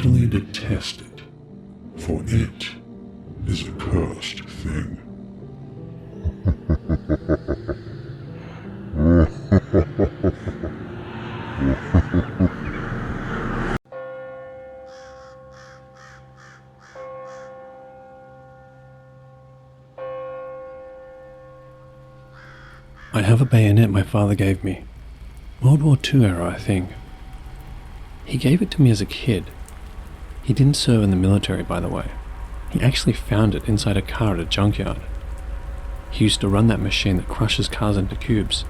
utterly detest it, for it is a cursed thing. I have a bayonet my father gave me. World War II era, I think. He gave it to me as a kid. He didn't serve in the military, by the way. He actually found it inside a car at a junkyard. He used to run that machine that crushes cars into cubes.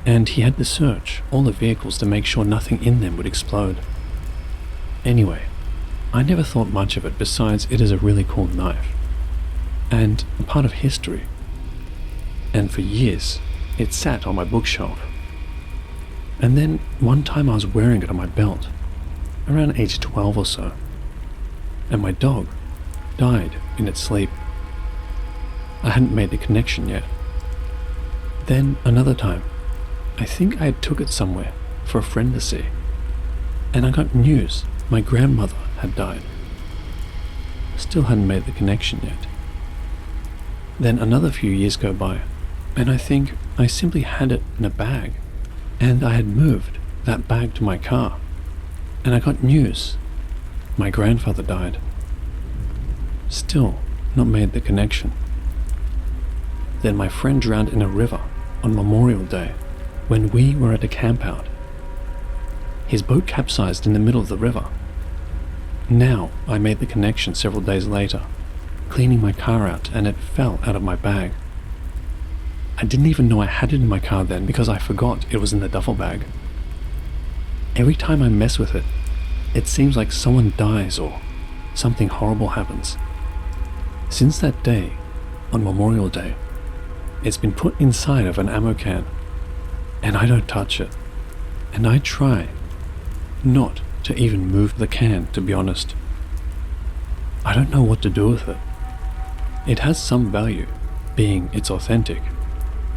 And he had to search all the vehicles to make sure nothing in them would explode. Anyway, I never thought much of it besides it is a really cool knife. And a part of history. And for years, it sat on my bookshelf. And then one time I was wearing it on my belt, around age 12 or so. And my dog died in its sleep. I hadn't made the connection yet. Then another time, I think I had took it somewhere for a friend to see. And I got news my grandmother had died. Still hadn't made the connection yet. Then another few years go by, and I think I simply had it in a bag, and I had moved that bag to my car, and I got news my grandfather died. Still not made the connection. Then my friend drowned in a river on Memorial Day when we were at a campout. His boat capsized in the middle of the river. Now I made the connection several days later, cleaning my car out, and it fell out of my bag. I didn't even know I had it in my car then because I forgot it was in the duffel bag. Every time I mess with it, it seems like someone dies or something horrible happens. Since that day, on Memorial Day, it's been put inside of an ammo can, and I don't touch it. And I try not to even move the can, to be honest. I don't know what to do with it. It has some value, being it's authentic,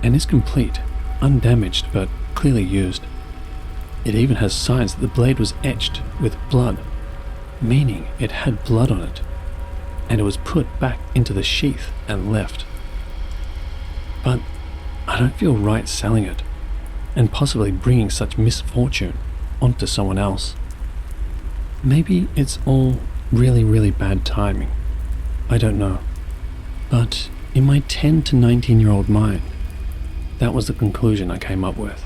and is complete, undamaged but clearly used. It even has signs that the blade was etched with blood, meaning it had blood on it, and it was put back into the sheath and left. But I don't feel right selling it, and possibly bringing such misfortune onto someone else. Maybe it's all really bad timing. I don't know. But in my 10 to 19-year-old mind, that was the conclusion I came up with.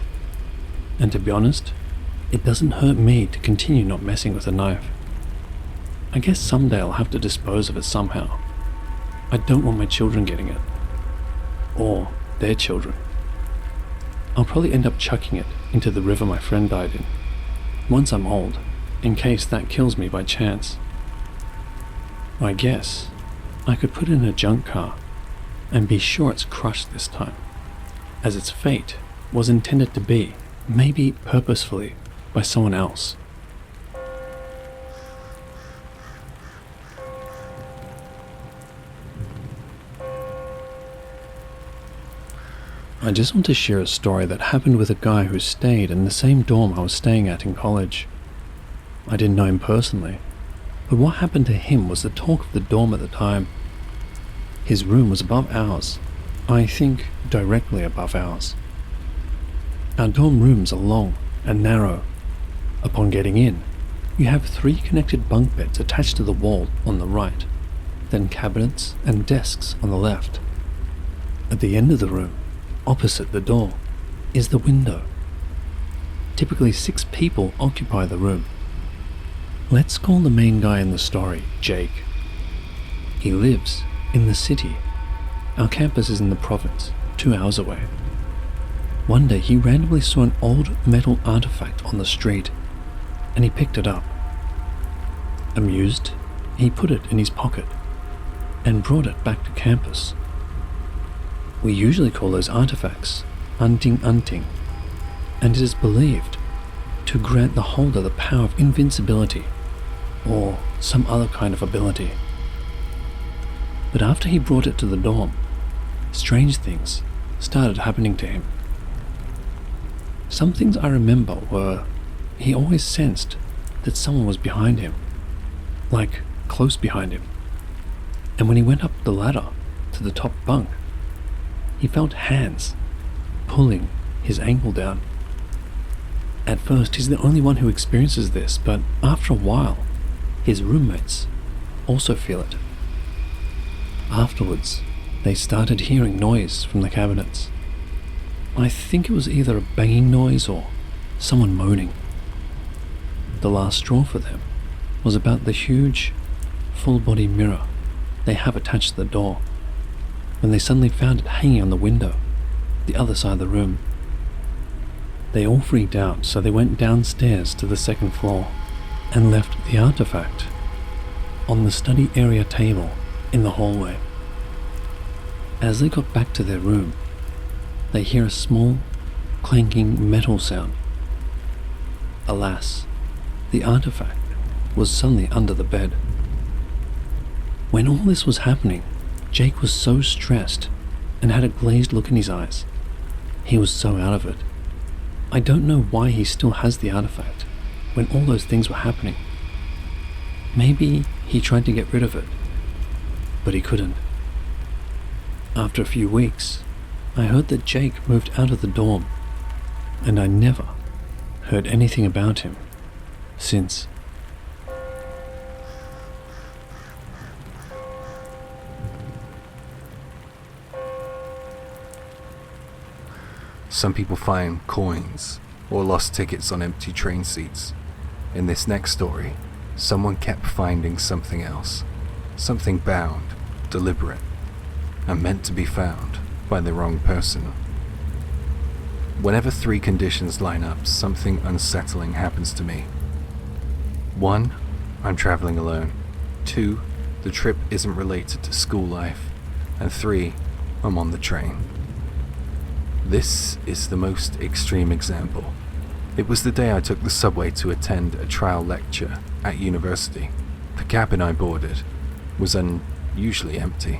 And to be honest, it doesn't hurt me to continue not messing with a knife. I guess someday I'll have to dispose of it somehow. I don't want my children getting it. Or their children. I'll probably end up chucking it into the river my friend died in, once I'm old, in case that kills me by chance. I guess I could put it in a junk car and be sure it's crushed this time, as its fate was intended to be, maybe purposefully, by someone else. I just want to share a story that happened with a guy who stayed in the same dorm I was staying at in college. I didn't know him personally, but what happened to him was the talk of the dorm at the time. His room was above ours, I think directly above ours. Our dorm rooms are long and narrow. Upon getting in, you have 3 connected bunk beds attached to the wall on the right, then cabinets and desks on the left. At the end of the room, opposite the door, is the window. Typically 6 people occupy the room. Let's call the main guy in the story Jake. He lives in the city. Our campus is in the province, 2 hours away. One day he randomly saw an old metal artifact on the street, and he picked it up. Amused, he put it in his pocket and brought it back to campus. We usually call those artifacts Unting, and it is believed to grant the holder the power of invincibility or some other kind of ability. But after he brought it to the dorm, strange things started happening to him. Some things I remember were he always sensed that someone was behind him, like close behind him. And when he went up the ladder to the top bunk, he felt hands pulling his ankle down. At first, he's the only one who experiences this, but after a while, his roommates also feel it. Afterwards, they started hearing noise from the cabinets. I think it was either a banging noise or someone moaning. The last straw for them was about the huge, full-body mirror they have attached to the door, when they suddenly found it hanging on the window, the other side of the room. They all freaked out, so they went downstairs to the second floor and left the artifact on the study area table in the hallway. As they got back to their room, they hear a small, clanking metal sound. Alas, the artifact was suddenly under the bed. When all this was happening, Jake was so stressed and had a glazed look in his eyes. He was so out of it. I don't know why he still has the artifact when all those things were happening. Maybe he tried to get rid of it, but he couldn't. After a few weeks, I heard that Jake moved out of the dorm, and I never heard anything about him since. Some people find coins or lost tickets on empty train seats. In this next story, someone kept finding something else. Something bound, deliberate, and meant to be found by the wrong person. Whenever three conditions line up, something unsettling happens to me. 1, I'm traveling alone. 2, the trip isn't related to school life. And 3, I'm on the train. This is the most extreme example. It was the day I took the subway to attend a trial lecture at university. The cabin I boarded was unusually empty.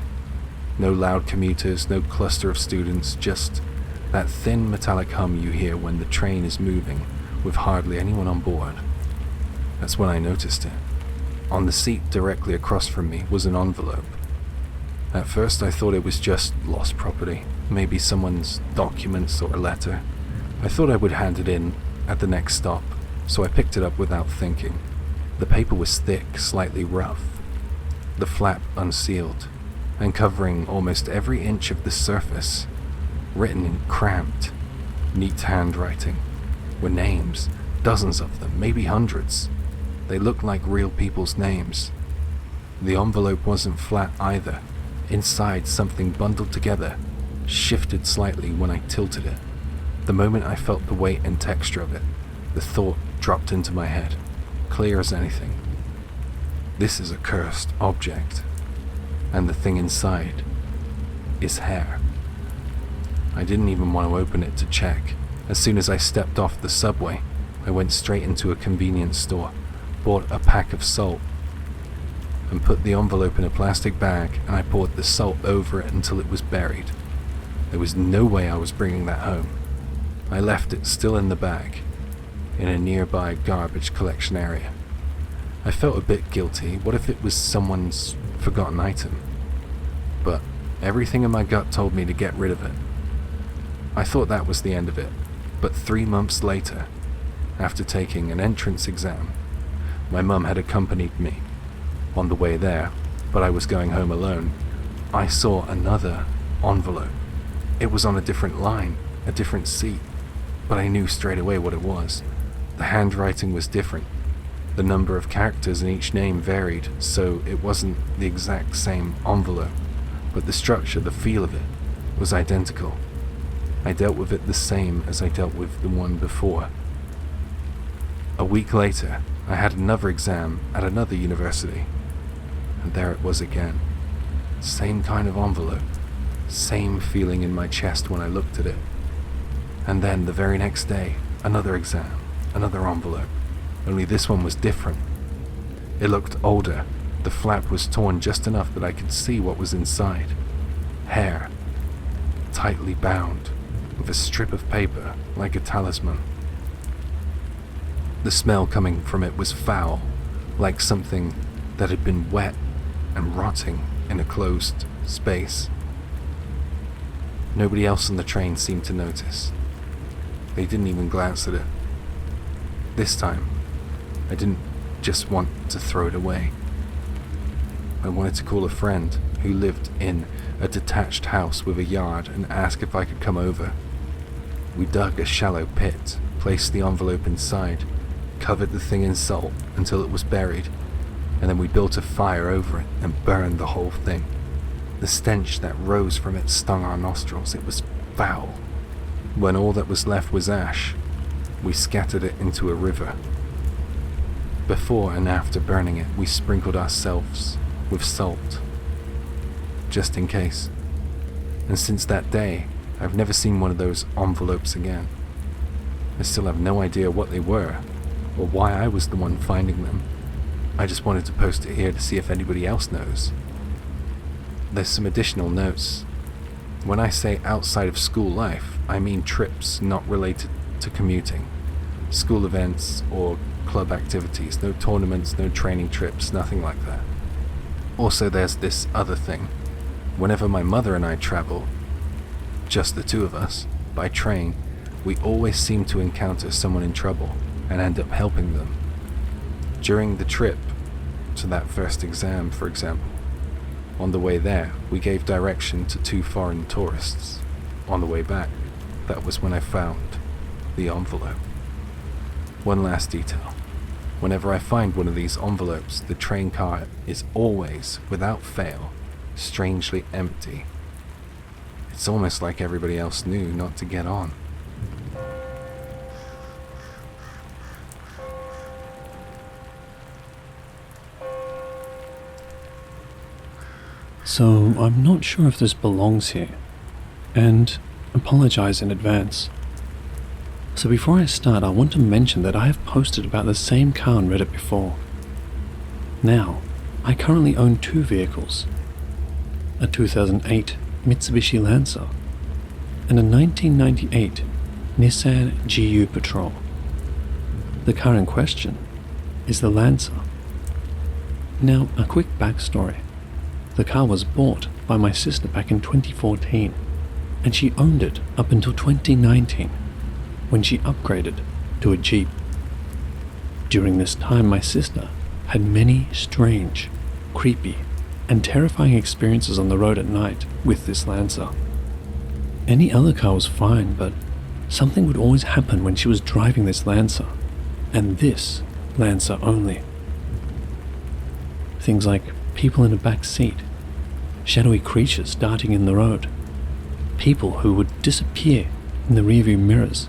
No loud commuters, no cluster of students, just that thin metallic hum you hear when the train is moving with hardly anyone on board. That's when I noticed it. On the seat directly across from me was an envelope. At first I thought it was just lost property, maybe someone's documents or a letter. I thought I would hand it in at the next stop, so I picked it up without thinking. The paper was thick, slightly rough, the flap unsealed, and covering almost every inch of the surface, written in cramped, neat handwriting, were names, dozens of them, maybe hundreds. They looked like real people's names. The envelope wasn't flat either. Inside, something bundled together shifted slightly when I tilted it. The moment I felt the weight and texture of it, the thought dropped into my head, clear as anything. This is a cursed object, and the thing inside is hair. I didn't even want to open it to check. As soon as I stepped off the subway, I went straight into a convenience store, bought a pack of salt, and put the envelope in a plastic bag, and I poured the salt over it until it was buried. There was no way I was bringing that home. I left it still in the bag, in a nearby garbage collection area. I felt a bit guilty. What if it was someone's forgotten item? But everything in my gut told me to get rid of it. I thought that was the end of it, but 3 months later, after taking an entrance exam, my mum had accompanied me. On the way there, but I was going home alone, I saw another envelope. It was on a different line, a different seat, but I knew straight away what it was. The handwriting was different. The number of characters in each name varied, so it wasn't the exact same envelope, but the structure, the feel of it, was identical. I dealt with it the same as I dealt with the one before. A week later, I had another exam at another university, and there it was again. Same kind of envelope, same feeling in my chest when I looked at it. And then the very next day, another exam, another envelope, only this one was different. It looked older. The flap was torn just enough that I could see what was inside. Hair, tightly bound, with a strip of paper like a talisman. The smell coming from it was foul, like something that that had been wet and rotting in a closed space. Nobody else on the train seemed to notice. They didn't even glance at it. This time, I didn't just want to throw it away. I wanted to call a friend who lived in a detached house with a yard and ask if I could come over. We dug a shallow pit, placed the envelope inside, covered the thing in salt until it was buried, and then we built a fire over it and burned the whole thing. The stench that rose from it stung our nostrils. It was foul. When all that was left was ash, we scattered it into a river. Before and after burning it, we sprinkled ourselves with salt, just in case. And since that day, I've never seen one of those envelopes again. I still have no idea what they were, or why I was the one finding them. I just wanted to post it here to see if anybody else knows. There's some additional notes. When I say outside of school life, I mean trips not related to commuting. School events or club activities, no tournaments, no training trips, nothing like that. Also, there's this other thing. Whenever my mother and I travel, just the two of us, by train, we always seem to encounter someone in trouble and end up helping them. During the trip to that first exam, for example, on the way there, we gave direction to 2 foreign tourists. On the way back, that was when I found the envelope. One last detail. Whenever I find one of these envelopes, the train car is always, without fail, strangely empty. It's almost like everybody else knew not to get on. So, I'm not sure if this belongs here, and apologize in advance. So before I start, I want to mention that I have posted about the same car on Reddit before. Now, I currently own 2 vehicles, a 2008 Mitsubishi Lancer and a 1998 Nissan GU Patrol. The car in question is the Lancer. Now, a quick backstory. The car was bought by my sister back in 2014, and she owned it up until 2019, when she upgraded to a Jeep. During this time, my sister had many strange, creepy, and terrifying experiences on the road at night with this Lancer. Any other car was fine, but something would always happen when she was driving this Lancer, and this Lancer only. Things like people in a back seat, shadowy creatures darting in the road, people who would disappear in the rearview mirrors,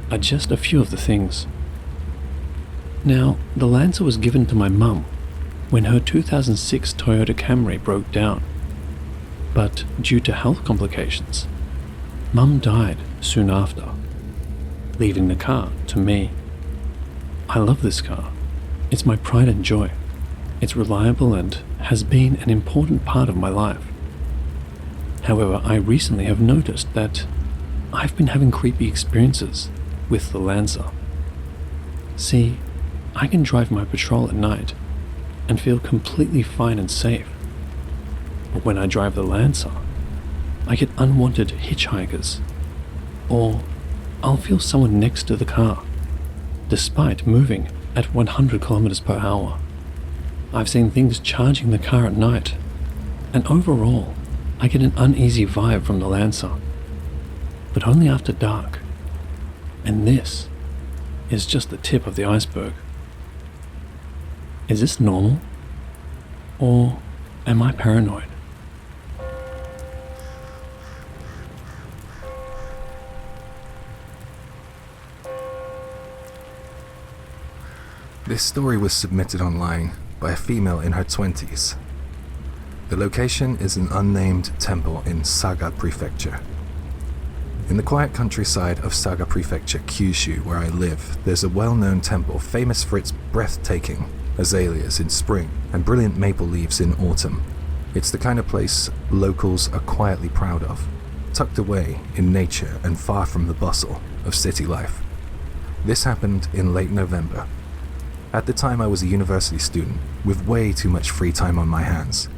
are just a few of the things. Now, the Lancer was given to my mum when her 2006 Toyota Camry broke down, but due to health complications, Mum died soon after, leaving the car to me. I love this car. It's my pride and joy. It's reliable and has been an important part of my life. However, I recently have noticed that I've been having creepy experiences with the Lancer. See, I can drive my patrol at night and feel completely fine and safe. But when I drive the Lancer, I get unwanted hitchhikers, or I'll feel someone next to the car, despite moving at 100 kilometers per hour. I've seen things charging the car at night, and overall, I get an uneasy vibe from the Lancer, but only after dark. And this is just the tip of the iceberg. Is this normal? Or am I paranoid? This story was submitted online by a female in her 20s. The location is an unnamed temple in Saga Prefecture. In the quiet countryside of Saga Prefecture, Kyushu, where I live, there's a well-known temple famous for its breathtaking azaleas in spring and brilliant maple leaves in autumn. It's the kind of place locals are quietly proud of, tucked away in nature and far from the bustle of city life. This happened in late November. At the time I was a university student with way too much free time on my hands.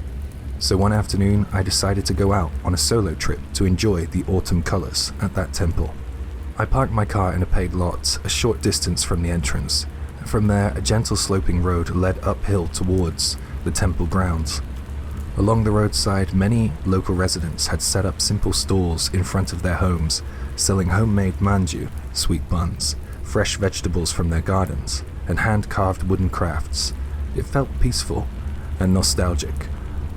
So one afternoon I decided to go out on a solo trip to enjoy the autumn colors at that temple. I parked my car in a paid lot a short distance from the entrance. From there, a gentle sloping road led uphill towards the temple grounds. Along the roadside, many local residents had set up simple stalls in front of their homes, selling homemade manju, sweet buns, fresh vegetables from their gardens, and hand-carved wooden crafts. It felt peaceful and nostalgic,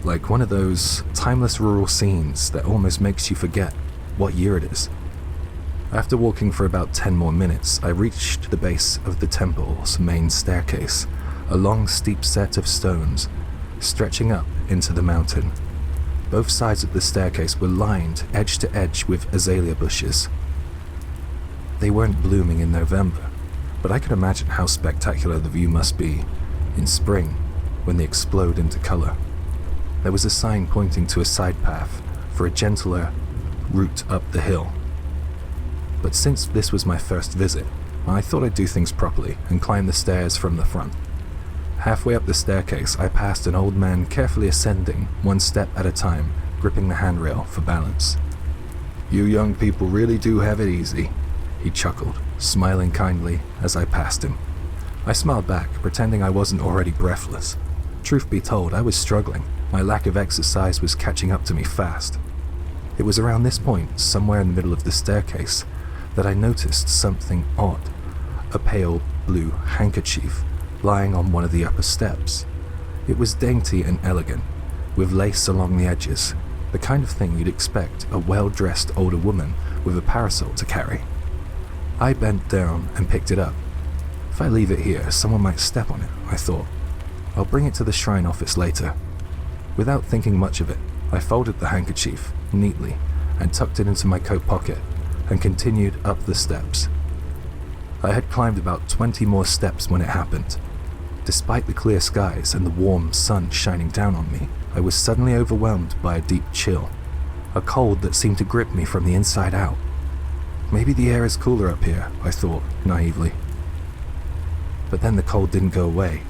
like one of those timeless rural scenes that almost makes you forget what year it is. After walking for about 10 more minutes, I reached the base of the temple's main staircase, a long steep set of stones stretching up into the mountain. Both sides of the staircase were lined edge to edge with azalea bushes. They weren't blooming in November, but I could imagine how spectacular the view must be in spring when they explode into color. There was a sign pointing to a side path for a gentler route up the hill. But since this was my first visit, I thought I'd do things properly and climb the stairs from the front. Halfway up the staircase, I passed an old man carefully ascending, one step at a time, gripping the handrail for balance. "You young people really do have it easy," he chuckled, smiling kindly as I passed him. I smiled back, pretending I wasn't already breathless. Truth be told, I was struggling. My lack of exercise was catching up to me fast. It was around this point, somewhere in the middle of the staircase, that I noticed something odd. A pale blue handkerchief lying on one of the upper steps. It was dainty and elegant, with lace along the edges, the kind of thing you'd expect a well-dressed older woman with a parasol to carry. I bent down and picked it up. If I leave it here, someone might step on it, I thought. I'll bring it to the shrine office later. Without thinking much of it, I folded the handkerchief neatly and tucked it into my coat pocket and continued up the steps. I had climbed about 20 more steps when it happened. Despite the clear skies and the warm sun shining down on me, I was suddenly overwhelmed by a deep chill, a cold that seemed to grip me from the inside out. Maybe the air is cooler up here, I thought naively. But then the cold didn't go away.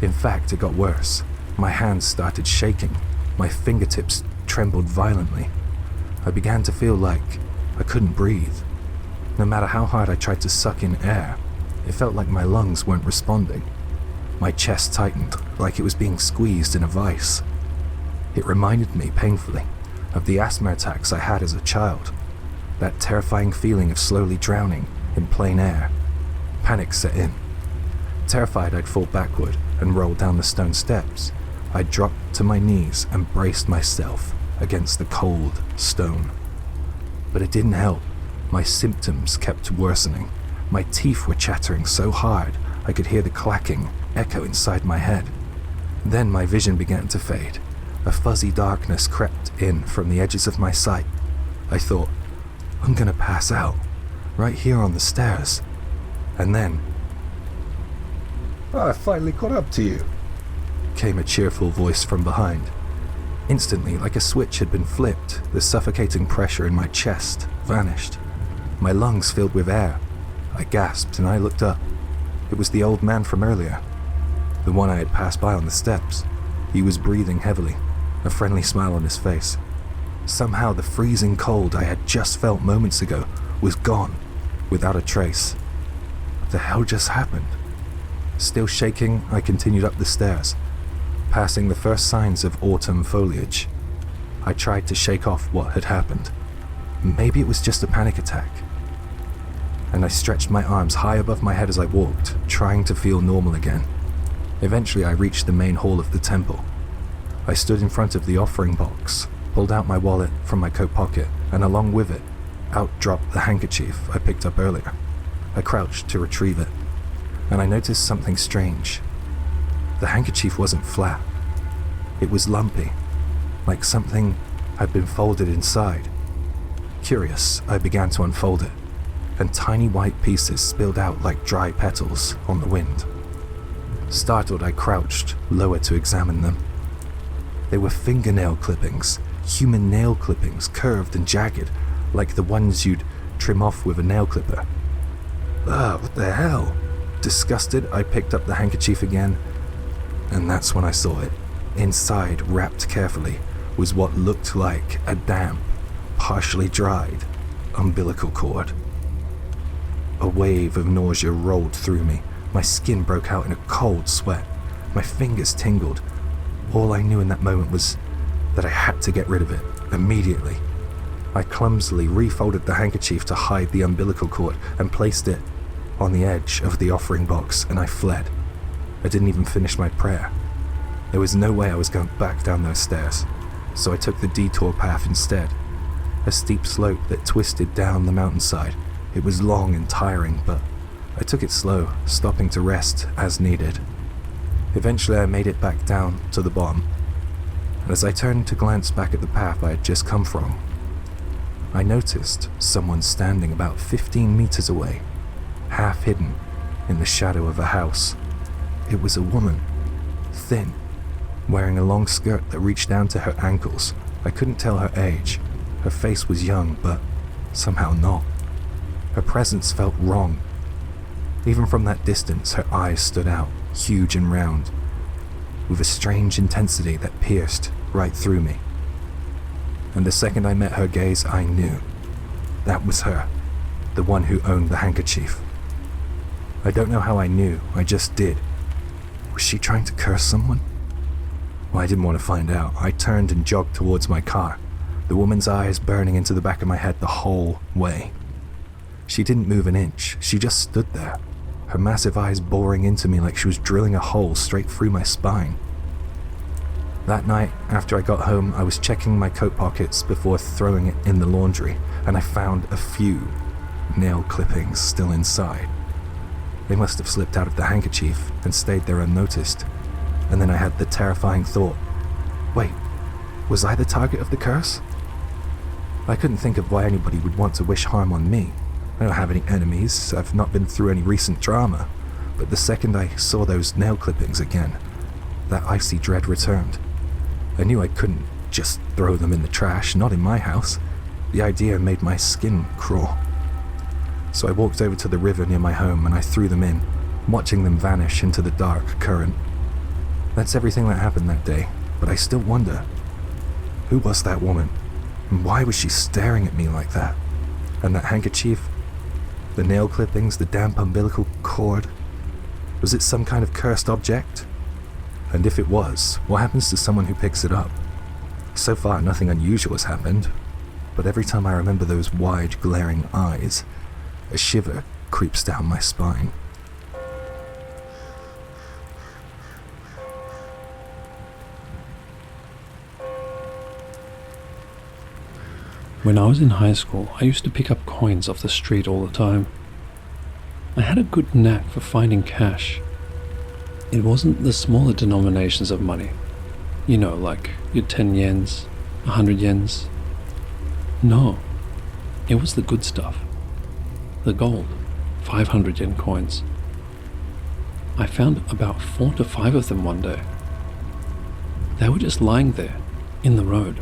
In fact, it got worse. My hands started shaking. My fingertips trembled violently. I began to feel like I couldn't breathe. No matter how hard I tried to suck in air, it felt like my lungs weren't responding. My chest tightened, like it was being squeezed in a vice. It reminded me painfully of the asthma attacks I had as a child. That terrifying feeling of slowly drowning in plain air. Panic set in. Terrified I'd fall backward and roll down the stone steps, I dropped to my knees and braced myself against the cold stone. But it didn't help. My symptoms kept worsening. My teeth were chattering so hard I could hear the clacking echo inside my head. Then my vision began to fade. A fuzzy darkness crept in from the edges of my sight. I thought, I'm gonna pass out, right here on the stairs. And then, "I finally caught up to you," came a cheerful voice from behind. Instantly, like a switch had been flipped, the suffocating pressure in my chest vanished. My lungs filled with air. I gasped and I looked up. It was the old man from earlier, the one I had passed by on the steps. He was breathing heavily, a friendly smile on his face. Somehow the freezing cold I had just felt moments ago was gone, without a trace. What the hell just happened? Still shaking, I continued up the stairs, passing the first signs of autumn foliage. I tried to shake off what had happened. Maybe it was just a panic attack. And I stretched my arms high above my head as I walked, trying to feel normal again. Eventually I reached the main hall of the temple. I stood in front of the offering box, pulled out my wallet from my coat pocket, and along with it, out dropped the handkerchief I picked up earlier. I crouched to retrieve it, and I noticed something strange. The handkerchief wasn't flat. It was lumpy, like something had been folded inside. Curious, I began to unfold it, and tiny white pieces spilled out like dry petals on the wind. Startled, I crouched lower to examine them. They were fingernail clippings, human nail clippings, curved and jagged, like the ones you'd trim off with a nail clipper. What the hell? Disgusted, I picked up the handkerchief again, and that's when I saw it. Inside, wrapped carefully, was what looked like a damp, partially dried umbilical cord. A wave of nausea rolled through me. My skin broke out in a cold sweat. My fingers tingled. All I knew in that moment was that I had to get rid of it, immediately. I clumsily refolded the handkerchief to hide the umbilical cord and placed it on the edge of the offering box, and I fled. I didn't even finish my prayer. There was no way I was going back down those stairs, so I took the detour path instead. A steep slope that twisted down the mountainside. It was long and tiring, but I took it slow, stopping to rest as needed. Eventually I made it back down to the bottom, and as I turned to glance back at the path I had just come from, I noticed someone standing about 15 meters away, half hidden in the shadow of a house. It was a woman, thin, wearing a long skirt that reached down to her ankles. I couldn't tell her age. Her face was young, but somehow not. Her presence felt wrong. Even from that distance, her eyes stood out, huge and round, with a strange intensity that pierced right through me. And the second I met her gaze, I knew. That was her, the one who owned the handkerchief. I don't know how I knew, I just did. Was she trying to curse someone? Well, I didn't want to find out. I turned and jogged towards my car, the woman's eyes burning into the back of my head the whole way. She didn't move an inch, she just stood there, her massive eyes boring into me like she was drilling a hole straight through my spine. That night, after I got home, I was checking my coat pockets before throwing it in the laundry, and I found a few nail clippings still inside. They must have slipped out of the handkerchief and stayed there unnoticed. And then I had the terrifying thought, wait, was I the target of the curse? I couldn't think of why anybody would want to wish harm on me. I don't have any enemies, I've not been through any recent drama, but the second I saw those nail clippings again, that icy dread returned. I knew I couldn't just throw them in the trash, not in my house. The idea made my skin crawl. So I walked over to the river near my home and I threw them in, watching them vanish into the dark current. That's everything that happened that day, but I still wonder, who was that woman? And why was she staring at me like that? And that handkerchief? The nail clippings, the damp umbilical cord? Was it some kind of cursed object? And if it was, what happens to someone who picks it up? So far, nothing unusual has happened, but every time I remember those wide, glaring eyes, a shiver creeps down my spine. When I was in high school, I used to pick up coins off the street all the time. I had a good knack for finding cash. It wasn't the smaller denominations of money. You know, like your 10 yens, 100 yens. No, it was the good stuff. The gold, 500 yen coins. I found about 4 to 5 of them one day. They were just lying there, in the road.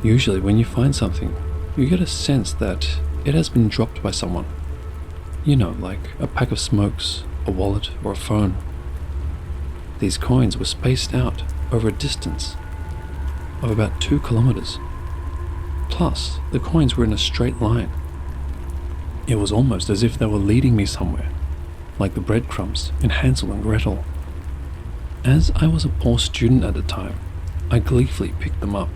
Usually when you find something, you get a sense that it has been dropped by someone. You know, like a pack of smokes, a wallet, or a phone. These coins were spaced out over a distance of about 2 kilometers. Plus, the coins were in a straight line. It was almost as if they were leading me somewhere, like the breadcrumbs in Hansel and Gretel. As I was a poor student at the time, I gleefully picked them up.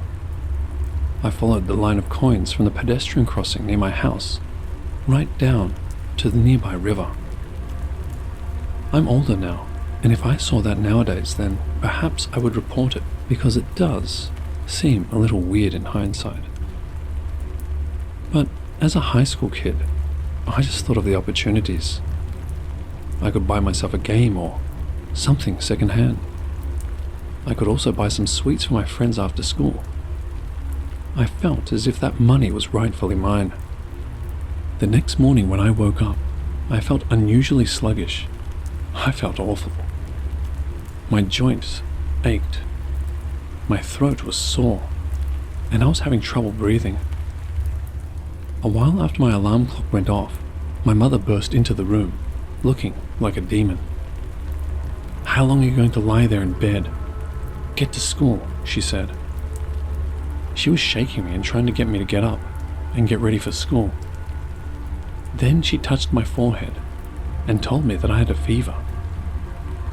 I followed the line of coins from the pedestrian crossing near my house, right down to the nearby river. I'm older now, and if I saw that nowadays, then perhaps I would report it, because it does seem a little weird in hindsight. But as a high school kid, I just thought of the opportunities. I could buy myself a game or something secondhand. I could also buy some sweets for my friends after school. I felt as if that money was rightfully mine. The next morning when I woke up, I felt unusually sluggish. I felt awful. My joints ached. My throat was sore, and I was having trouble breathing. A while after my alarm clock went off, my mother burst into the room, looking like a demon. "How long are you going to lie there in bed? Get to school," she said. She was shaking me and trying to get me to get up and get ready for school. Then she touched my forehead and told me that I had a fever.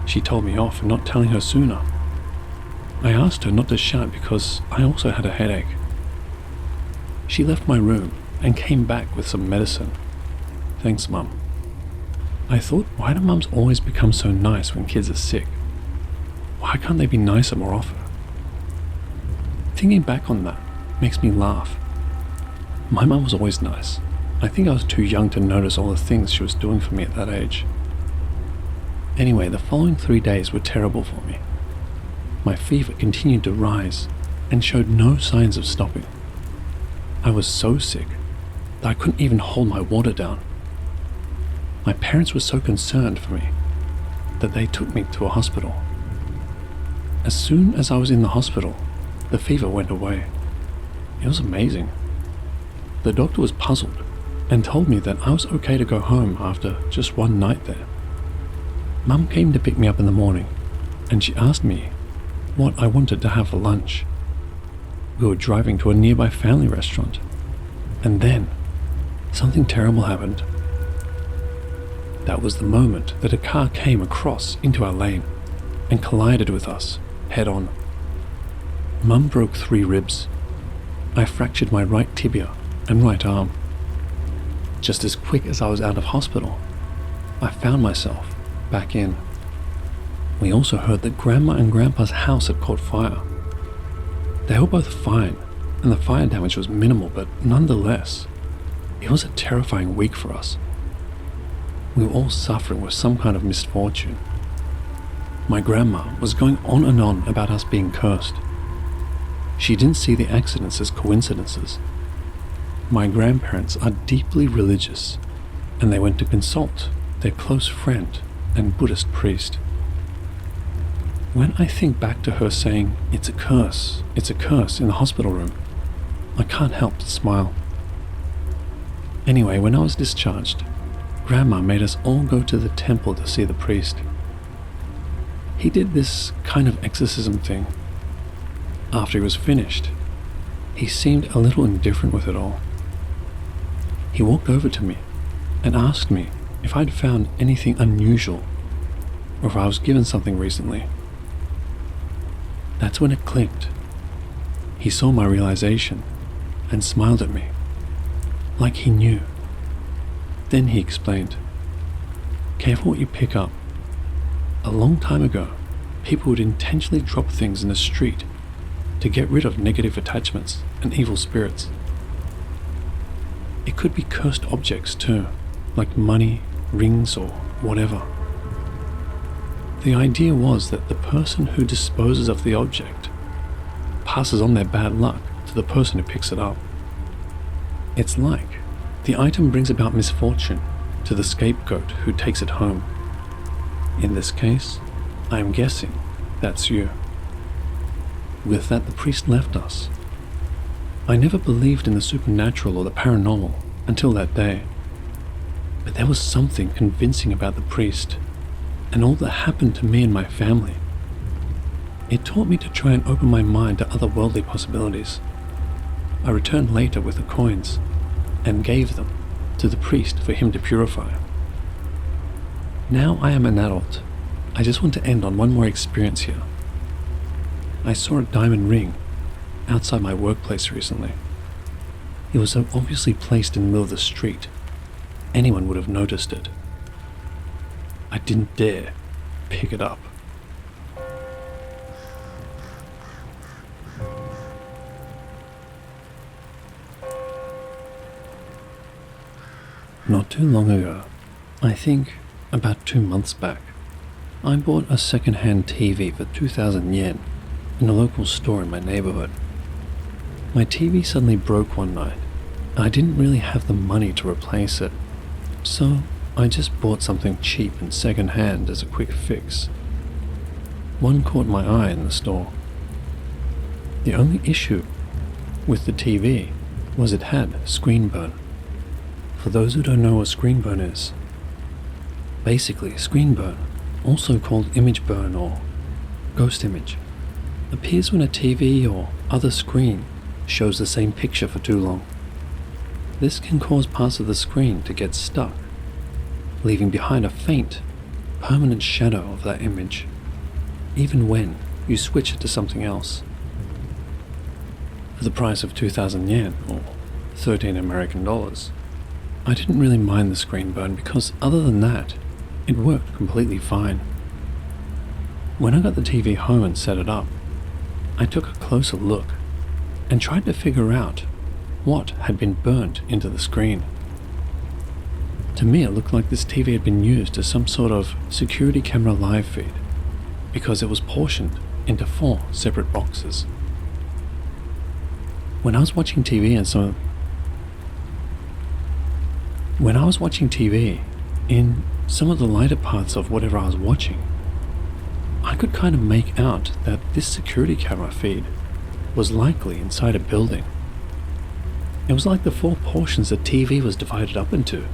She told me off for not telling her sooner. I asked her not to shout because I also had a headache. She left my room and came back with some medicine. "Thanks, Mum." I thought, why do mums always become so nice when kids are sick? Why can't they be nicer more often? Thinking back on that makes me laugh. My mum was always nice. I think I was too young to notice all the things she was doing for me at that age. Anyway, the following 3 days were terrible for me. My fever continued to rise and showed no signs of stopping. I was so sick that I couldn't even hold my water down. My parents were so concerned for me that they took me to a hospital. As soon as I was in the hospital, the fever went away. It was amazing. The doctor was puzzled and told me that I was okay to go home after just one night there. Mum came to pick me up in the morning and she asked me what I wanted to have for lunch. We were driving to a nearby family restaurant, and then something terrible happened. That was the moment that a car came across into our lane and collided with us head on. Mum broke 3 ribs. I fractured my right tibia and right arm. Just as quick as I was out of hospital, I found myself back in. We also heard that Grandma and Grandpa's house had caught fire. They were both fine, and the fire damage was minimal, but nonetheless, it was a terrifying week for us. We were all suffering with some kind of misfortune. My grandma was going on and on about us being cursed. She didn't see the accidents as coincidences. My grandparents are deeply religious, and they went to consult their close friend and Buddhist priest. When I think back to her saying, it's a curse in the hospital room, I can't help but smile. Anyway, when I was discharged, Grandma made us all go to the temple to see the priest. He did this kind of exorcism thing. After he was finished, he seemed a little indifferent with it all. He walked over to me and asked me if I'd found anything unusual or if I was given something recently. That's when it clicked. He saw my realization and smiled at me, like he knew. Then he explained, "Careful what you pick up. A long time ago, people would intentionally drop things in the street to get rid of negative attachments and evil spirits. It could be cursed objects too, like money, rings, or whatever. The idea was that the person who disposes of the object passes on their bad luck to the person who picks it up. It's like the item brings about misfortune to the scapegoat who takes it home. In this case, I am guessing that's you." With that, the priest left us. I never believed in the supernatural or the paranormal until that day. But there was something convincing about the priest and all that happened to me and my family. It taught me to try and open my mind to other worldly possibilities. I returned later with the coins and gave them to the priest for him to purify. Now I am an adult. I just want to end on one more experience here. I saw a diamond ring outside my workplace recently. It was so obviously placed in the middle of the street, anyone would have noticed it. I didn't dare pick it up. Not too long ago, I think about 2 months back, I bought a second-hand TV for 2,000 yen in a local store in my neighborhood. My TV suddenly broke one night, and I didn't really have the money to replace it, so I just bought something cheap and second-hand as a quick fix. One caught my eye in the store. The only issue with the TV was it had screen burn. For those who don't know what screen burn is, Basically, screen burn, also called image burn or ghost image, appears when a TV or other screen shows the same picture for too long. This can cause parts of the screen to get stuck, leaving behind a faint, permanent shadow of that image, even when you switch it to something else. For the price of 2,000 yen, or 13 American dollars, I didn't really mind the screen burn because other than that, it worked completely fine. When I got the TV home and set it up, I took a closer look and tried to figure out what had been burnt into the screen. To me, it looked like this TV had been used as some sort of security camera live feed because it was portioned into 4 separate boxes. When I was watching TV in some of the lighter parts of whatever I was watching, I could kind of make out that this security camera feed was likely inside a building. It was like the 4 portions the TV was divided up into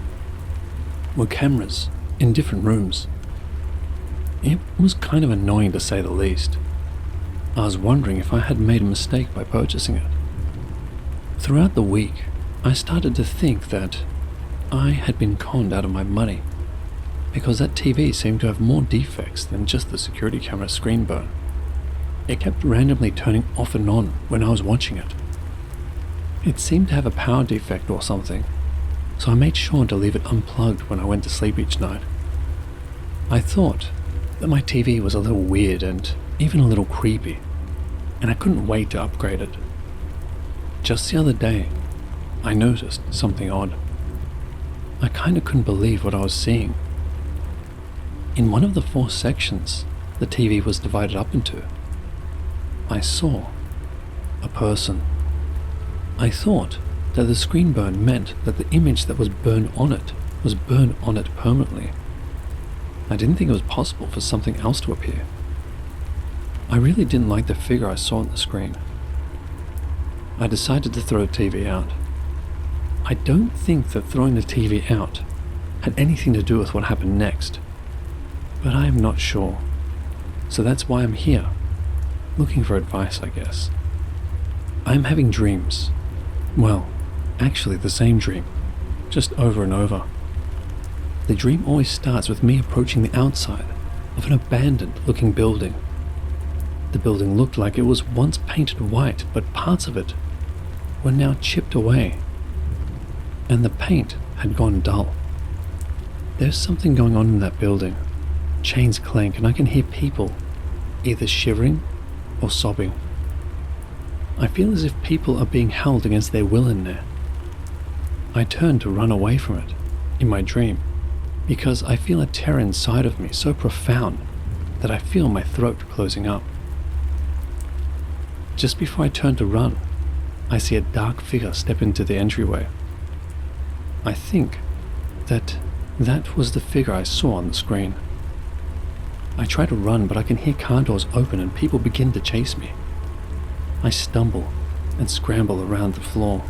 were cameras in different rooms. It was kind of annoying to say the least. I was wondering if I had made a mistake by purchasing it. Throughout the week, I started to think that I had been conned out of my money because that TV seemed to have more defects than just the security camera screen burn. It kept randomly turning off and on when I was watching it. It seemed to have a power defect or something, so I made sure to leave it unplugged when I went to sleep each night. I thought that my TV was a little weird and even a little creepy, and I couldn't wait to upgrade it. Just the other day, I noticed something odd. I kinda couldn't believe what I was seeing. In one of the 4 sections the TV was divided up into, I saw a person. I thought that the screen burn meant that the image that was burned on it permanently. I didn't think it was possible for something else to appear. I really didn't like the figure I saw on the screen. I decided to throw the TV out. I don't think that throwing the TV out had anything to do with what happened next, but I am not sure. So that's why I'm here, looking for advice, I guess. I'm having dreams. Well, actually the same dream, just over and over. The dream always starts with me approaching the outside of an abandoned-looking building. The building looked like it was once painted white, but parts of it were now chipped away, and the paint had gone dull. There's something going on in that building. Chains clank, and I can hear people either shivering or sobbing. I feel as if people are being held against their will in there. I turn to run away from it in my dream because I feel a terror inside of me so profound that I feel my throat closing up. Just before I turn to run, I see a dark figure step into the entryway. I think that was the figure I saw on the screen. I try to run, but I can hear car doors open and people begin to chase me. I stumble and scramble around the floor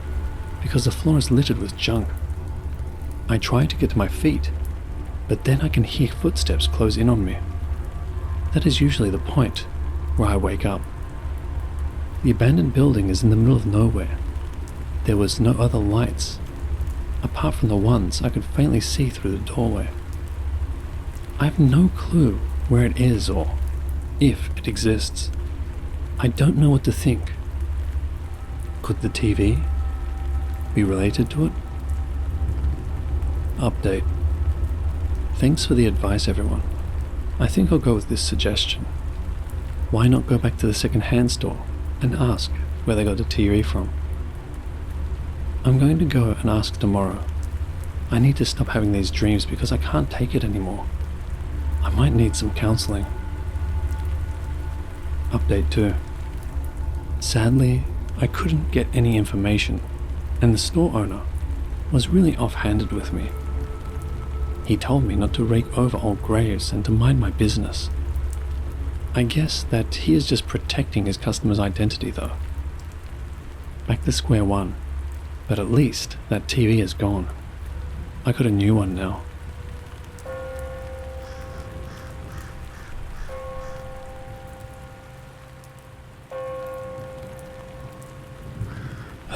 because the floor is littered with junk. I try to get to my feet, but then I can hear footsteps close in on me. That is usually the point where I wake up. The abandoned building is in the middle of nowhere. There was no other lights, apart from the ones I could faintly see through the doorway. I have no clue where it is or if it exists. I don't know what to think. Could the TV be related to it? Update. Thanks for the advice, everyone. I think I'll go with this suggestion. Why not go back to the second-hand store and ask where they got the TV from? I'm going to go and ask tomorrow. I need to stop having these dreams because I can't take it anymore. I might need some counseling. Update 2. Sadly, I couldn't get any information, and the store owner was really off-handed with me. He told me not to rake over old graves and to mind my business. I guess that he is just protecting his customer's identity though. Back to square one, but at least that TV is gone. I got a new one now.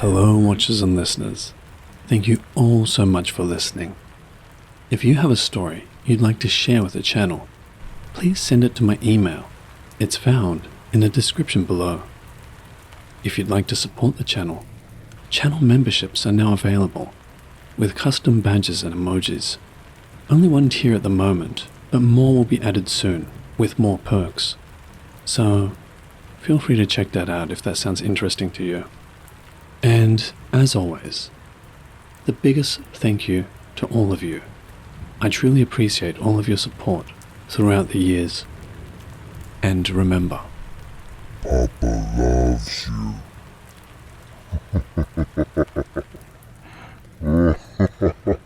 Hello, watchers and listeners. Thank you all so much for listening. If you have a story you'd like to share with the channel, please send it to my email. It's found in the description below. If you'd like to support the channel memberships are now available, with custom badges and emojis. Only one tier at the moment, but more will be added soon, with more perks. So, feel free to check that out if that sounds interesting to you. And, as always, the biggest thank you to all of you. I truly appreciate all of your support throughout the years. And remember, Papa loves you.